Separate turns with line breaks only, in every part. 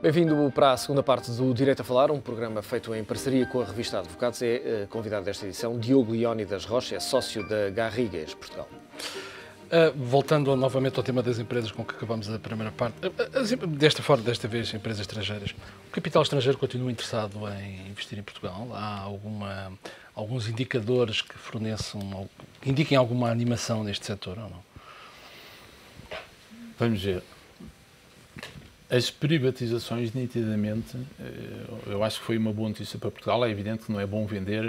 Bem-vindo para a segunda parte do Direito a Falar, um programa feito em parceria com a revista Advocados. É convidado desta edição Diogo Leónidas Rocha, é sócio da Garrigues, Portugal.
Voltando novamente ao tema das empresas com que acabamos a primeira parte, desta vez empresas estrangeiras, o capital estrangeiro continua interessado em investir em Portugal? Há alguns indicadores que indiquem alguma animação neste setor ou não?
Vamos ver. As privatizações, nitidamente, eu acho que foi uma boa notícia para Portugal. É evidente que não é bom vender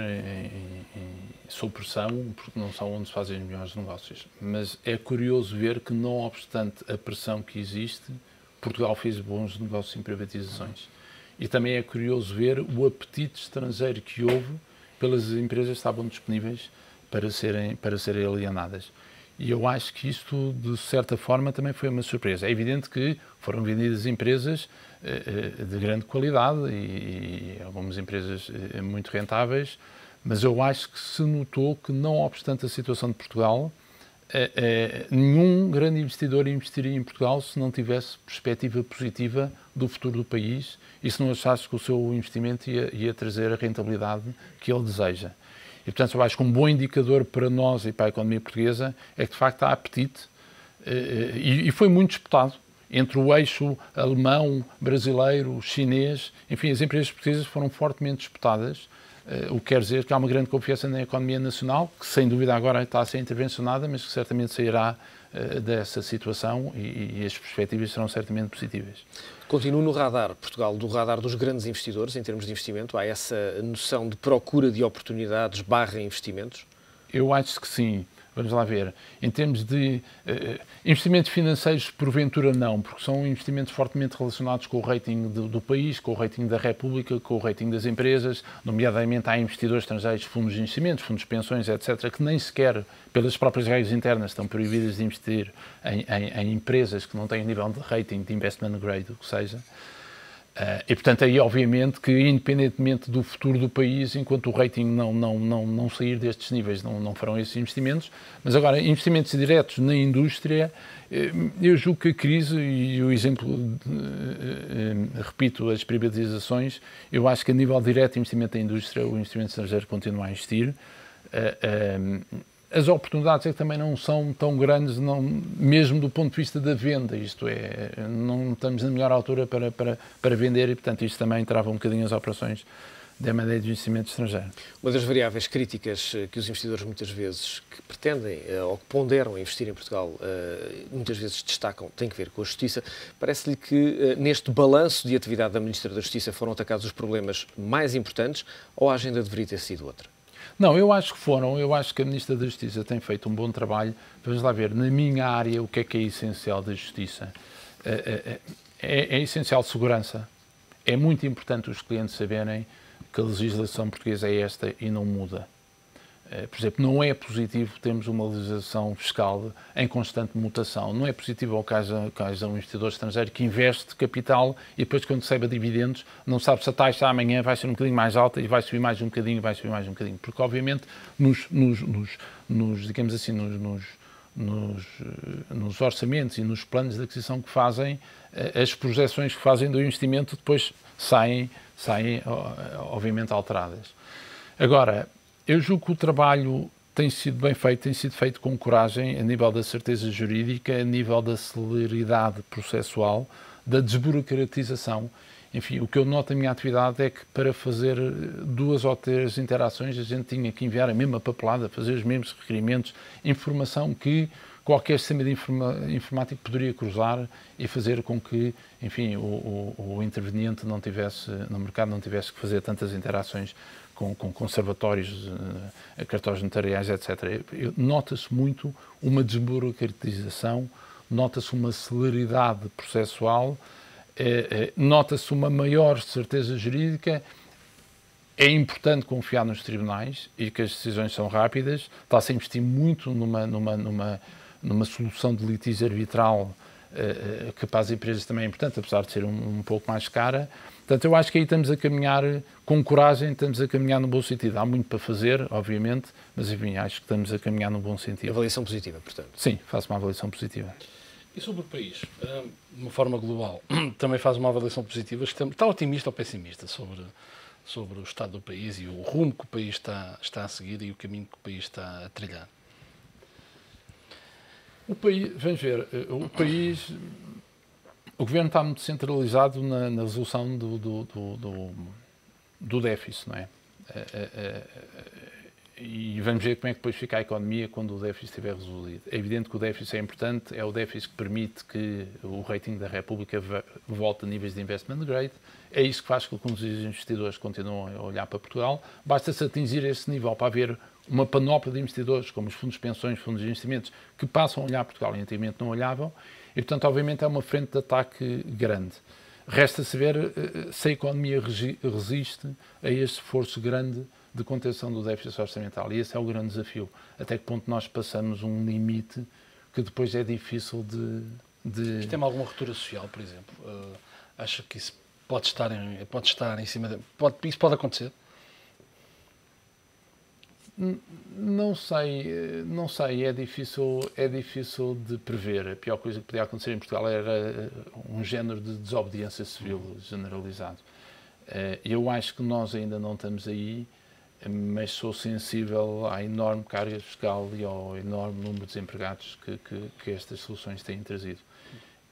sob pressão, porque não são onde se fazem os melhores negócios. Mas é curioso ver que, não obstante a pressão que existe, Portugal fez bons negócios em privatizações. E também é curioso ver o apetite estrangeiro que houve pelas empresas que estavam disponíveis para serem alienadas. E eu acho que isto, de certa forma, também foi uma surpresa. É evidente que foram vendidas empresas de grande qualidade e algumas empresas muito rentáveis, mas eu acho que se notou que, não obstante a situação de Portugal, nenhum grande investidor investiria em Portugal se não tivesse perspectiva positiva do futuro do país e se não achasse que o seu investimento ia trazer a rentabilidade que ele deseja. E, portanto, eu acho que um bom indicador para nós e para a economia portuguesa é que, de facto, há apetite e foi muito disputado entre o eixo alemão, brasileiro, chinês. Enfim, as empresas portuguesas foram fortemente disputadas, o que quer dizer que há uma grande confiança na economia nacional, que sem dúvida agora está a ser intervencionada, mas que certamente sairá dessa situação e as perspectivas serão certamente positivas.
Continua no radar, Portugal, do radar dos grandes investidores em termos de investimento? Há essa noção de procura de oportunidades / investimentos?
Eu acho que sim. Vamos lá ver. Em termos de investimentos financeiros, porventura não, porque são investimentos fortemente relacionados com o rating do país, com o rating da República, com o rating das empresas, nomeadamente há investidores estrangeiros, fundos de investimentos, fundos de pensões, etc., que nem sequer, pelas próprias regras internas, estão proibidas de investir em empresas que não têm nível de rating de investment grade, o que seja. E, portanto, aí, obviamente, que independentemente do futuro do país, enquanto o rating não sair destes níveis, não farão esses investimentos. Mas, agora, investimentos diretos na indústria, eu julgo que a crise, e o exemplo, repito, as privatizações, eu acho que a nível direto de investimento na indústria, o investimento estrangeiro continua a existir. As oportunidades é que também não são tão grandes, mesmo do ponto de vista da venda, isto é, não estamos na melhor altura para vender e, portanto, isto também trava um bocadinho as operações de M&A de investimento estrangeiro.
Uma das variáveis críticas que os investidores muitas vezes que pretendem ou que ponderam investir em Portugal muitas vezes destacam, tem que ver com a Justiça. Parece-lhe que neste balanço de atividade da Ministra da Justiça foram atacados os problemas mais importantes ou a agenda deveria ter sido outra?
Não, eu acho que foram. Eu acho que a Ministra da Justiça tem feito um bom trabalho. Vamos lá ver, na minha área, o que é essencial da Justiça? É essencial segurança. É muito importante os clientes saberem que a legislação portuguesa é esta e não muda. Por exemplo, não é positivo termos uma legislação fiscal em constante mutação. Não é positivo que haja um investidor estrangeiro que investe capital e depois, quando recebe dividendos, não sabe se a taxa amanhã vai ser um bocadinho mais alta e vai subir mais um bocadinho, vai subir mais um bocadinho. Porque, obviamente, digamos assim, nos orçamentos e nos planos de aquisição que fazem, as projeções que fazem do investimento depois saem obviamente, alteradas. Agora, eu julgo que o trabalho tem sido bem feito, tem sido feito com coragem, a nível da certeza jurídica, a nível da celeridade processual, da desburocratização. Enfim, o que eu noto na minha atividade é que para fazer 2 ou 3 interações a gente tinha que enviar a mesma papelada, fazer os mesmos requerimentos, informação que qualquer sistema de informático poderia cruzar e fazer com que, enfim, o interveniente no mercado não tivesse que fazer tantas interações com conservatórios, cartórios notariais, etc. Nota-se muito uma desburocratização, nota-se uma celeridade processual, nota-se uma maior certeza jurídica. É importante confiar nos tribunais e que as decisões são rápidas. Está-se a investir muito numa solução de litígio arbitral que para as empresas também é importante, apesar de ser um pouco mais cara. Portanto, eu acho que aí estamos a caminhar com coragem, estamos a caminhar no bom sentido. Há muito para fazer, obviamente, mas enfim, acho que estamos a caminhar no bom sentido.
Avaliação positiva, portanto.
Sim, faço uma avaliação positiva.
E sobre o país, de uma forma global, também faz uma avaliação positiva, está otimista ou pessimista sobre o estado do país e o rumo que o país está a seguir e o caminho que o país está a trilhar?
O país, vamos ver, o governo está muito centralizado na resolução do déficit, não é? E vamos ver como é que depois fica a economia quando o déficit estiver resolvido. É evidente que o déficit é importante, é o déficit que permite que o rating da República volte a níveis de investment grade, é isso que faz com que os investidores continuem a olhar para Portugal. Basta-se atingir esse nível para haver uma panóplia de investidores, como os fundos de pensões, fundos de investimentos, que passam a olhar Portugal e antigamente não olhavam, e portanto, obviamente, é uma frente de ataque grande. Resta saber se a economia resiste a este esforço grande de contenção do déficit orçamental. E esse é o grande desafio. Até que ponto nós passamos um limite que depois é difícil de...
Isto tem alguma ruptura social, por exemplo? Acha que isso pode estar em cima... Isso pode acontecer?
Não sei, é difícil de prever. A pior coisa que podia acontecer em Portugal era um género de desobediência civil generalizado. Eu acho que nós ainda não estamos aí, mas sou sensível à enorme carga fiscal e ao enorme número de desempregados que estas soluções têm trazido.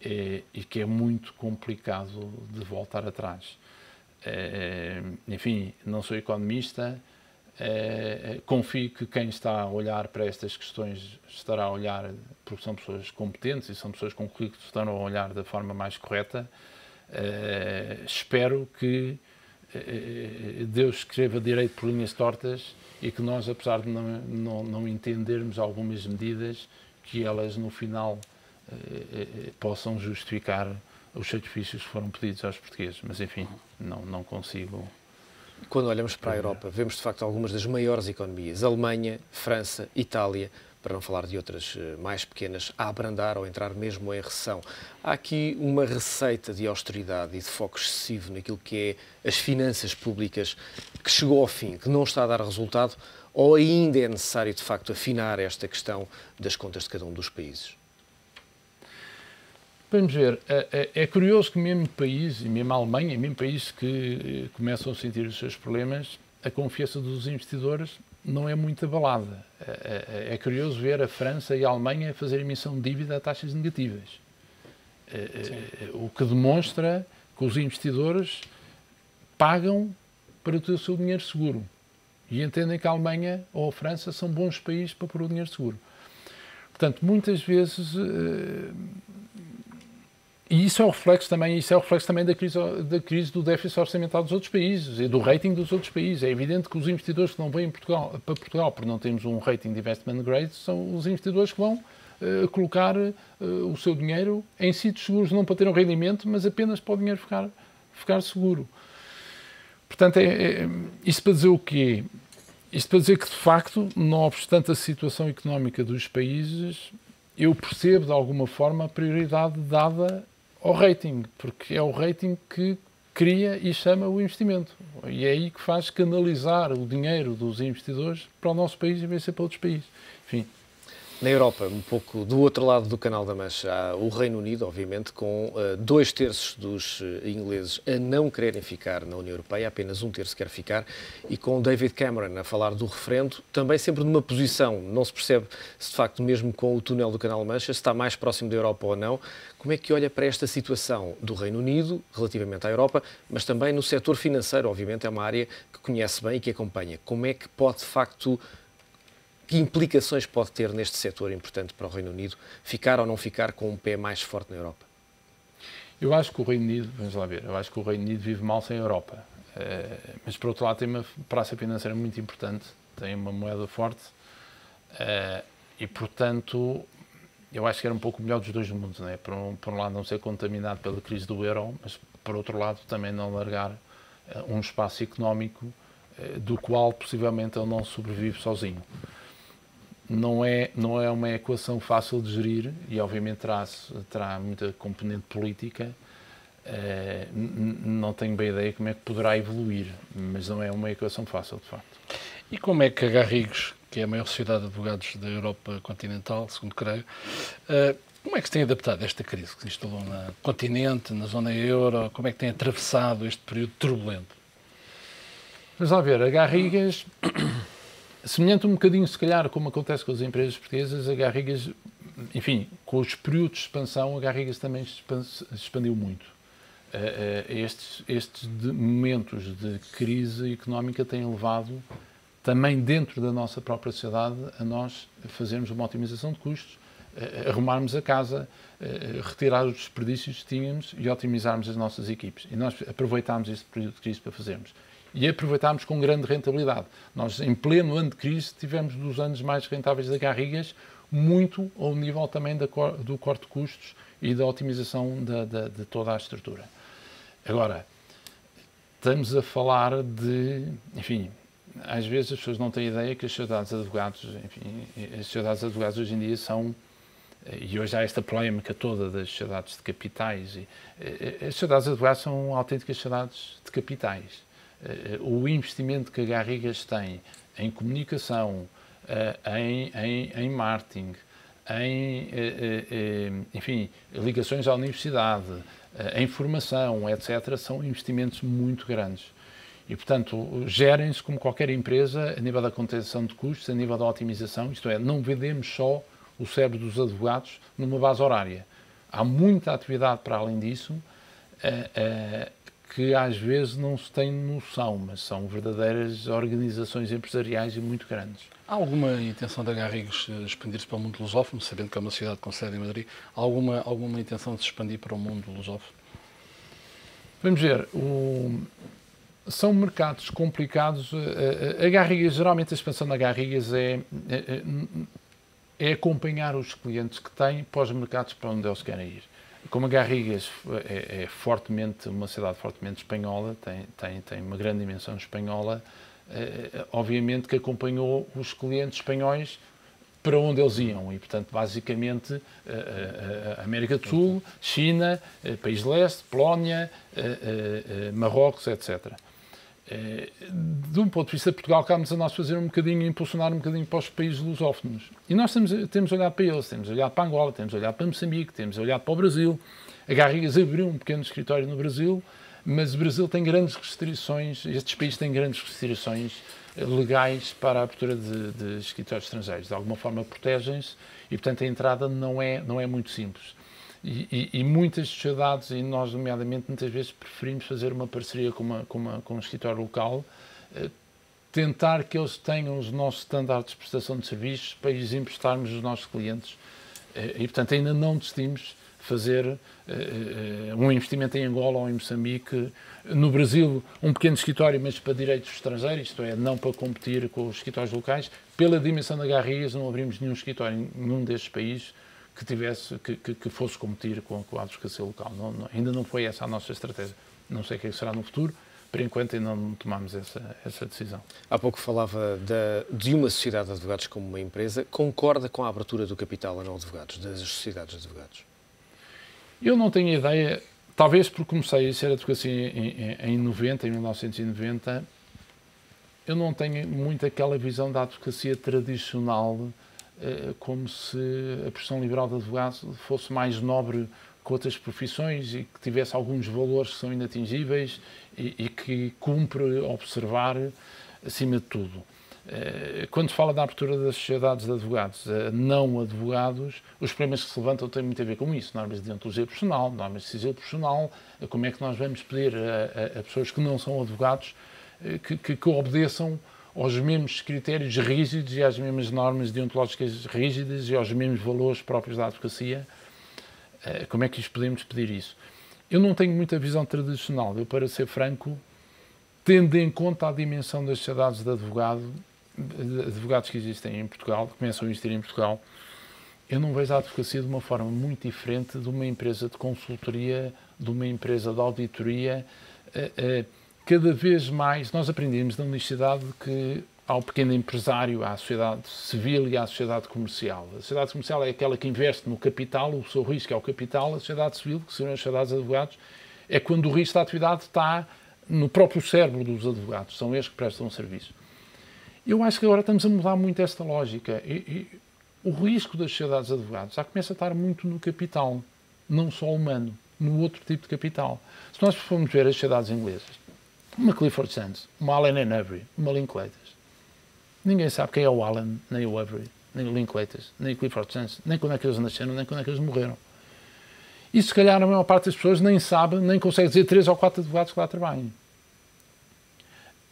E que é muito complicado de voltar atrás. Enfim, não sou economista, confio que quem está a olhar para estas questões estará a olhar, porque são pessoas competentes e são pessoas com currículo que estarão a olhar da forma mais correta. Espero que Deus escreva direito por linhas tortas e que nós, apesar de não entendermos algumas medidas, que elas no final possam justificar os sacrifícios que foram pedidos aos portugueses. Mas enfim, não consigo...
Quando olhamos para a Europa, vemos de facto algumas das maiores economias, Alemanha, França, Itália, para não falar de outras mais pequenas, a abrandar ou entrar mesmo em recessão. Há aqui uma receita de austeridade e de foco excessivo naquilo que é as finanças públicas que chegou ao fim, que não está a dar resultado, ou ainda é necessário de facto afinar esta questão das contas de cada um dos países?
Vamos ver, é curioso que mesmo países, e mesmo a Alemanha, mesmo países que começam a sentir os seus problemas, a confiança dos investidores não é muito abalada. É curioso ver a França e a Alemanha fazer emissão de dívida a taxas negativas. O que demonstra que os investidores pagam para ter o seu dinheiro seguro. E entendem que a Alemanha ou a França são bons países para pôr o dinheiro seguro. Portanto, muitas vezes... E isso é o reflexo também da crise do déficit orçamental dos outros países e do rating dos outros países. É evidente que os investidores que não vêm para Portugal, porque não temos um rating de investment grade, são os investidores que vão colocar o seu dinheiro em sítios seguros, não para ter um rendimento, mas apenas para o dinheiro ficar seguro. Portanto, isso para dizer o quê? Isto para dizer que, de facto, não obstante a situação económica dos países, eu percebo, de alguma forma, a prioridade dada ao rating, porque é o rating que cria e chama o investimento. E é aí que faz canalizar o dinheiro dos investidores para o nosso país em vez de ser para outros países. Enfim.
Na Europa, um pouco do outro lado do Canal da Mancha, há o Reino Unido, obviamente, com 2/3 dos ingleses a não quererem ficar na União Europeia, apenas 1/3 quer ficar, e com David Cameron a falar do referendo, também sempre numa posição, não se percebe se de facto, mesmo com o túnel do Canal da Mancha, se está mais próximo da Europa ou não. Como é que olha para esta situação do Reino Unido, relativamente à Europa, mas também no setor financeiro, obviamente é uma área que conhece bem e que acompanha. Como é que pode, de facto... Que implicações pode ter neste setor importante para o Reino Unido ficar ou não ficar com um pé mais forte na Europa?
Eu acho que o Reino Unido, vamos lá ver, eu acho que o Reino Unido vive mal sem a Europa. Mas, por outro lado, tem uma praça financeira muito importante, tem uma moeda forte e, portanto, eu acho que era um pouco o melhor dos dois mundos, não é? Por um lado, não ser contaminado pela crise do euro, mas, por outro lado, também não largar um espaço económico do qual, possivelmente, ele não sobrevive sozinho. Não é uma equação fácil de gerir e, obviamente, terá muita componente política. Não tenho bem ideia como é que poderá evoluir, mas não é uma equação fácil, de facto.
E como é que a Garrigos, que é a maior sociedade de advogados da Europa continental, segundo creio, Como é que se tem adaptado a esta crise que se instalou no continente, na zona euro? Como é que tem atravessado este período turbulento?
Vamos lá ver, a Garrigues, semelhante um bocadinho, se calhar, como acontece com as empresas portuguesas, a Garrigues, enfim, com os períodos de expansão, a Garrigues também expandiu muito. Estes momentos de crise económica têm levado, também dentro da nossa própria sociedade, a nós fazermos uma otimização de custos, arrumarmos a casa, retirar os desperdícios que tínhamos e otimizarmos as nossas equipes. E nós aproveitámos este período de crise para fazermos. E aproveitámos com grande rentabilidade. Nós, em pleno ano de crise, tivemos dos anos mais rentáveis da Garrigues, muito ao nível também do corte de custos e da otimização de toda a estrutura. Agora, estamos a falar de, enfim, às vezes as pessoas não têm ideia que as sociedades de advogados, enfim, as sociedades de advogados hoje em dia são, e hoje há esta polémica toda das sociedades de capitais, as sociedades de advogados são autênticas sociedades de capitais. O investimento que a Garrigues tem em comunicação, em marketing, enfim, ligações à universidade, em formação, etc., são investimentos muito grandes. E, portanto, gerem-se como qualquer empresa a nível da contenção de custos, a nível da otimização, isto é, não vendemos só o cérebro dos advogados numa base horária. Há muita atividade para além disso, que às vezes não se tem noção, mas são verdadeiras organizações empresariais e muito grandes.
Há alguma intenção da Garrigues expandir-se para o mundo lusófono, sabendo que é uma cidade com sede em Madrid? Há alguma intenção de se expandir para o mundo lusófono?
Vamos ver, são mercados complicados. A Garrigues, geralmente a expansão da Garrigues é acompanhar os clientes que têm para os mercados para onde eles querem ir. Como a Garrigues é fortemente, uma cidade fortemente espanhola, tem uma grande dimensão espanhola, obviamente que acompanhou os clientes espanhóis para onde eles iam. E, portanto, basicamente, a América do Sul, China, País de Leste, Polónia, Marrocos, etc. De um ponto de vista de Portugal, cabe-nos a nós fazer um bocadinho, impulsionar um bocadinho para os países lusófonos. E nós temos olhado para eles, temos olhado para Angola, temos olhado para Moçambique, temos olhado para o Brasil. A Garrigues abriu um pequeno escritório no Brasil, mas o Brasil tem grandes restrições, estes países têm grandes restrições legais para a abertura de escritórios estrangeiros. De alguma forma protegem-se e, portanto, a entrada não é muito simples. E muitas sociedades, e nós nomeadamente, muitas vezes preferimos fazer uma parceria com um escritório local, tentar que eles tenham os nossos estándares de prestação de serviços para lhes emprestarmos os nossos clientes. E, portanto, ainda não decidimos fazer um investimento em Angola ou em Moçambique. No Brasil, um pequeno escritório, mas para direitos estrangeiros, isto é, não para competir com os escritórios locais. Pela dimensão da Garrigues, não abrimos nenhum escritório em nenhum destes países que fosse competir com a advocacia local. Ainda não foi essa a nossa estratégia. Não sei o que será no futuro. Por enquanto ainda não tomamos essa decisão.
Há pouco falava de uma sociedade de advogados como uma empresa. Concorda com a abertura do capital a não advogados, das sociedades de advogados?
Eu não tenho ideia, talvez porque comecei a ser advocacia em 1990, eu não tenho muito aquela visão da advocacia tradicional, como se a profissão liberal de advogado fosse mais nobre que outras profissões e que tivesse alguns valores que são inatingíveis e que cumpre observar acima de tudo. Quando se fala da abertura das sociedades de advogados a não advogados, os problemas que se levantam têm muito a ver com isso. Normas de deontologia profissional, normas de sigilo profissional, como é que nós vamos pedir a pessoas que não são advogados que obedeçam aos mesmos critérios rígidos e às mesmas normas deontológicas rígidas e aos mesmos valores próprios da advocacia. Como é que lhes podemos pedir isso? Eu não tenho muita visão tradicional. Eu, para ser franco, tendo em conta a dimensão das sociedades de advogados que existem em Portugal, que começam a existir em Portugal, eu não vejo a advocacia de uma forma muito diferente de uma empresa de consultoria, de uma empresa de auditoria. Cada vez mais, nós aprendemos na universidade que há o pequeno empresário, há a sociedade civil e há a sociedade comercial. A sociedade comercial é aquela que investe no capital, o seu risco é o capital. A sociedade civil, que são as sociedades de advogados, é quando o risco da atividade está no próprio cérebro dos advogados. São eles que prestam o serviço. Eu acho que agora estamos a mudar muito esta lógica. O risco das sociedades de advogados já começa a estar muito no capital, não só humano, no outro tipo de capital. Se nós formos ver as sociedades inglesas, uma Clifford Chance, uma Allen & Overy, uma Linklaters, ninguém sabe quem é o Allen, nem o Overy, nem o Linklaters, nem o Clifford Chance, nem quando é que eles nasceram, nem quando é que eles morreram. E se calhar a maior parte das pessoas nem sabe, nem consegue dizer 3 ou 4 advogados que lá trabalham.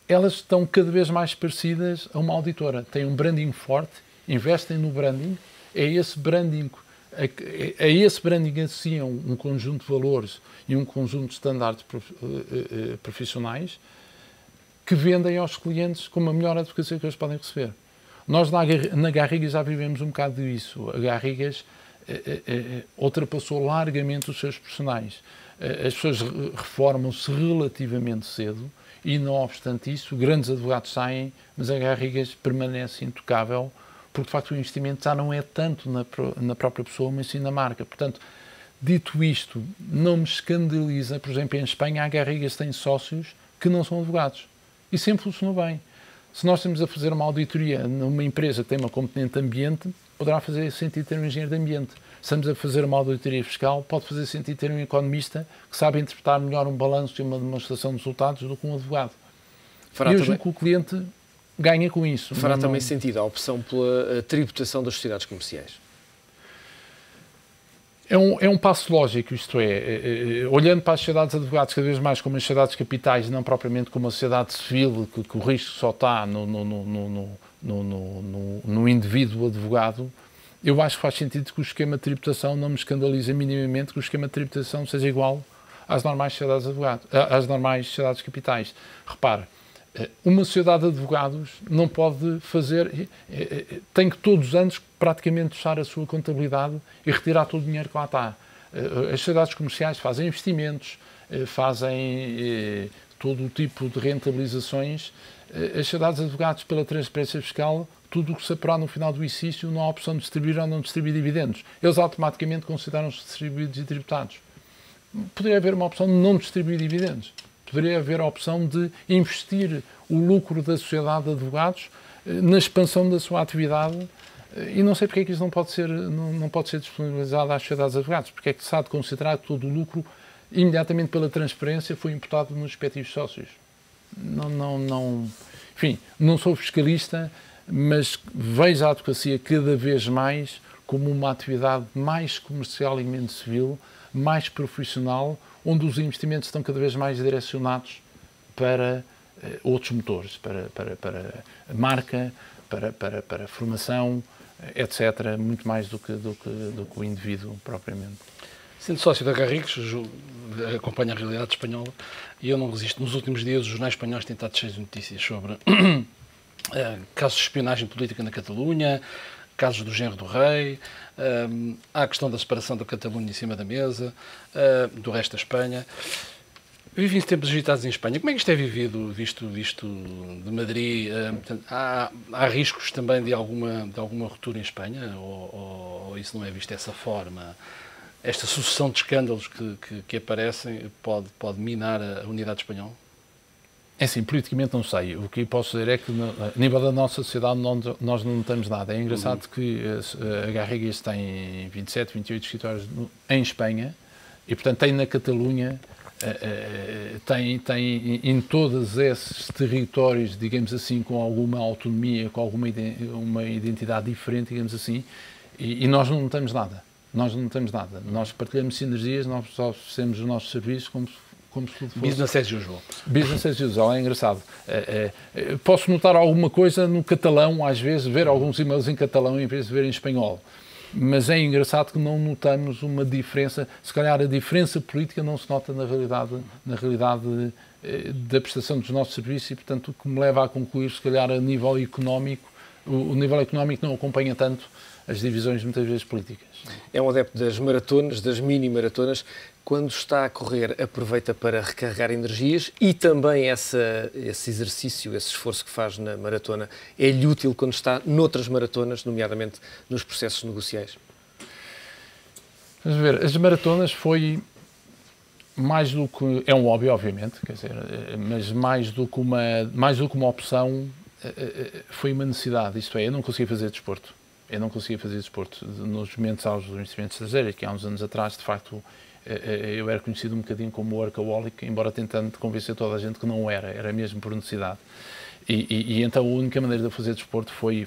Elas estão cada vez mais parecidas a uma auditora. Têm um branding forte, investem no branding, a esse branding associam um conjunto de valores e um conjunto de standards profissionais que vendem aos clientes com a melhor advocacia que eles podem receber. Nós na Garrigues já vivemos um bocado disso. A Garrigues ultrapassou largamente os seus personagens. As pessoas reformam-se relativamente cedo e, não obstante isso, grandes advogados saem, mas a Garrigues permanece intocável, porque de facto o investimento já não é tanto na própria pessoa, mas sim na marca. Portanto, dito isto, não me escandaliza, por exemplo, em Espanha a Garrigues tem sócios que não são advogados e sempre funcionou bem. Se nós estamos a fazer uma auditoria numa empresa que tem uma componente ambiente, poderá fazer sentido ter um engenheiro de ambiente. Se estamos a fazer uma auditoria fiscal, pode fazer sentido ter um economista que sabe interpretar melhor um balanço e uma demonstração de resultados do que um advogado. E eu julgo que o cliente ganha com isso.
Fará também sentido a opção pela tributação das sociedades comerciais?
É um passo lógico, isto é, olhando para as sociedades de advogados cada vez mais como as sociedades capitais, não propriamente como a sociedade civil, que o risco só está no indivíduo advogado, eu acho que faz sentido que o esquema de tributação não me escandaliza minimamente que o esquema de tributação seja igual às normais sociedades de advogados, às normais sociedades capitais. Repare, uma sociedade de advogados não pode fazer, tem que todos os anos praticamente fechar a sua contabilidade e retirar todo o dinheiro que lá está. As sociedades comerciais fazem investimentos, fazem todo o tipo de rentabilizações. As sociedades de advogados, pela transparência fiscal, tudo o que se apurar no final do exercício, não há opção de distribuir ou não distribuir dividendos. Eles automaticamente consideram-se distribuídos e tributados. Poderia haver uma opção de não distribuir dividendos. Poderia haver a opção de investir o lucro da sociedade de advogados na expansão da sua atividade e não sei porque é que isso não pode ser disponibilizado às sociedades de advogados, porque é que se há de considerar que todo o lucro, imediatamente pela transparência, foi imputado nos respectivos sócios. Enfim, não sou fiscalista, mas vejo a advocacia cada vez mais como uma atividade mais comercial e menos civil, mais profissional, onde os investimentos estão cada vez mais direcionados para outros motores, para marca, para formação, etc., muito mais do que o indivíduo propriamente.
Sendo sócio da Garrigues, acompanha a realidade espanhola e eu não resisto. Nos últimos dias, os jornais espanhóis têm estado cheios de notícias sobre casos de espionagem política na Catalunha, casos do genro do rei, há a questão da separação da Catalunha em cima da mesa, do resto da Espanha. Vivem-se tempos agitados em Espanha. Como é que isto é vivido, visto de Madrid? Há riscos também de alguma ruptura em Espanha? Ou isso não é visto dessa forma? Esta sucessão de escândalos que aparecem pode minar a unidade espanhola?
É assim, politicamente não sei. O que posso dizer é que, a nível da nossa sociedade, nós não notamos nada. É engraçado que a Garrigues tem 27, 28 escritórios em Espanha e, portanto, tem na Catalunha, tem em todos esses territórios, digamos assim, com alguma autonomia, com uma identidade diferente, digamos assim, e nós não notamos nada. Nós partilhamos sinergias, nós oferecemos os nossos serviços como se tudo fosse.
Business as usual.
Business as usual, é engraçado. Posso notar alguma coisa no catalão, às vezes, ver alguns e-mails em catalão em vez de ver em espanhol. Mas é engraçado que não notamos uma diferença. Se calhar a diferença política não se nota na realidade da prestação dos nossos serviços e, portanto, o que me leva a concluir, se calhar, a nível económico, o nível económico não acompanha tanto as divisões, muitas vezes, políticas.
É um adepto das maratonas, das mini-maratonas. Quando está a correr, aproveita para recarregar energias e também esse exercício, esse esforço que faz na maratona, é-lhe útil quando está noutras maratonas, nomeadamente nos processos negociais?
Vamos ver, as maratonas foi mais do que... É um hobby, obviamente, quer dizer, mas mais do que uma opção, foi uma necessidade. Isto é, eu não conseguia fazer desporto. Eu não conseguia fazer desporto. Nos momentos aos do investimento estrangeiro, que há uns anos atrás, de facto, eu era conhecido um bocadinho como workaholic, embora tentando convencer toda a gente que não era mesmo por necessidade. E então a única maneira de eu fazer desporto foi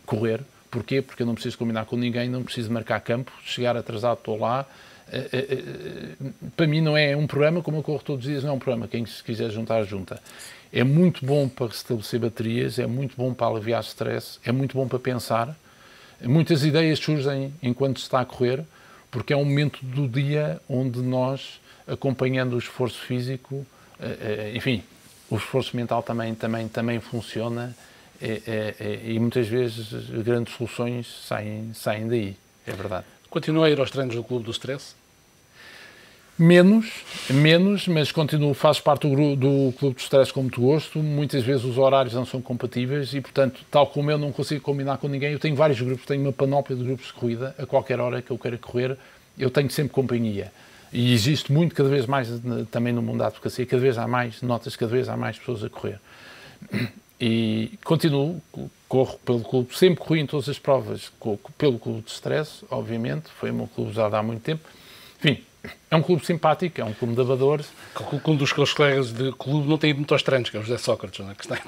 correr. Porquê? Porque eu não preciso combinar com ninguém, não preciso marcar campo, chegar atrasado, estou lá. Para mim não é um problema, como eu corro todos os dias, não é um problema. Quem se quiser juntar, junta. É muito bom para restabelecer baterias, é muito bom para aliviar stress, é muito bom para pensar. Muitas ideias surgem enquanto se está a correr, porque é um momento do dia onde nós, acompanhando o esforço físico, enfim, o esforço mental também funciona, e muitas vezes grandes soluções saem daí, é verdade.
Continua a ir aos treinos do Clube do Stress?
Menos, mas continuo, faço parte do Clube do Stress com muito gosto. Muitas vezes os horários não são compatíveis e, portanto, tal como eu não consigo combinar com ninguém, eu tenho vários grupos, tenho uma panóplia de grupos de corrida. A qualquer hora que eu queira correr, eu tenho sempre companhia. E existe muito, cada vez mais, também no mundo da advocacia, cada vez há mais pessoas a correr. E continuo, corro pelo clube, sempre corri em todas as provas pelo Clube de Stress, obviamente, foi o meu clube usado há muito tempo. Enfim, é um clube simpático, é um clube de amadores.
Um dos seus colegas de clube não tem ido muito aos treinos, que é o José Sócrates, não é? Que está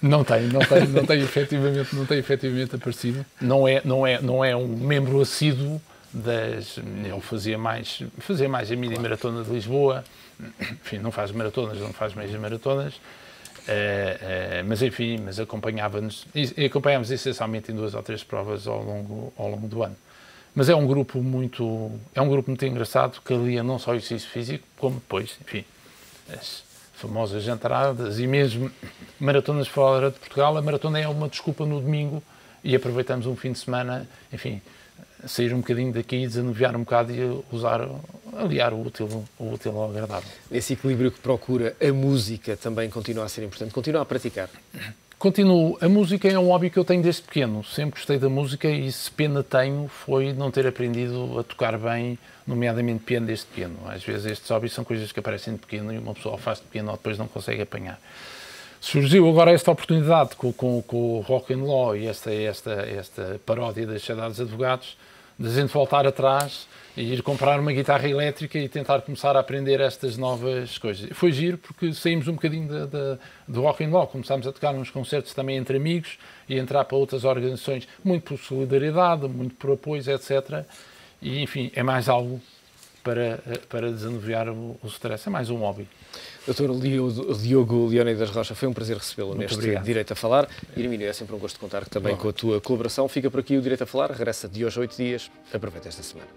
Não tem efetivamente aparecido. Não é um membro assíduo ele fazia mais a mídia maratona de Lisboa, enfim, não faz maratonas, não faz meias maratonas, mas acompanhava-nos, e acompanhámos essencialmente em 2 ou 3 provas ao longo do ano. Mas é um grupo muito engraçado, que alia não só o exercício físico, como depois, enfim, as famosas jantaradas e mesmo maratonas fora de Portugal. A maratona é uma desculpa no domingo e aproveitamos um fim de semana, enfim, sair um bocadinho daqui, desanuviar um bocado e aliar o útil ao agradável.
Esse equilíbrio que procura a música também continua a ser importante. Continua a praticar?
Continuo. A música é um hobby que eu tenho desde pequeno. Sempre gostei da música e se pena tenho foi não ter aprendido a tocar bem, nomeadamente piano desde pequeno. Às vezes estes hobbies são coisas que aparecem de pequeno e uma pessoa faz de pequeno ou depois não consegue apanhar. Surgiu agora esta oportunidade com o Rock and Law e esta paródia das Sociedades de Advogados, de a gente voltar atrás e ir comprar uma guitarra elétrica e tentar começar a aprender estas novas coisas. Foi giro porque saímos um bocadinho do Rock and Roll, começámos a tocar uns concertos também entre amigos e entrar para outras organizações, muito por solidariedade, muito por apoios, etc. E, enfim, é mais algo para desanuviar o stress, é mais um hobby.
Doutor Diogo Leónidas Rocha, foi um prazer recebê-lo neste Direito a Falar. Irmínio, é sempre um gosto contar também com a tua colaboração. Fica por aqui o Direito a Falar, regressa de hoje a 8 dias. Aproveita esta semana.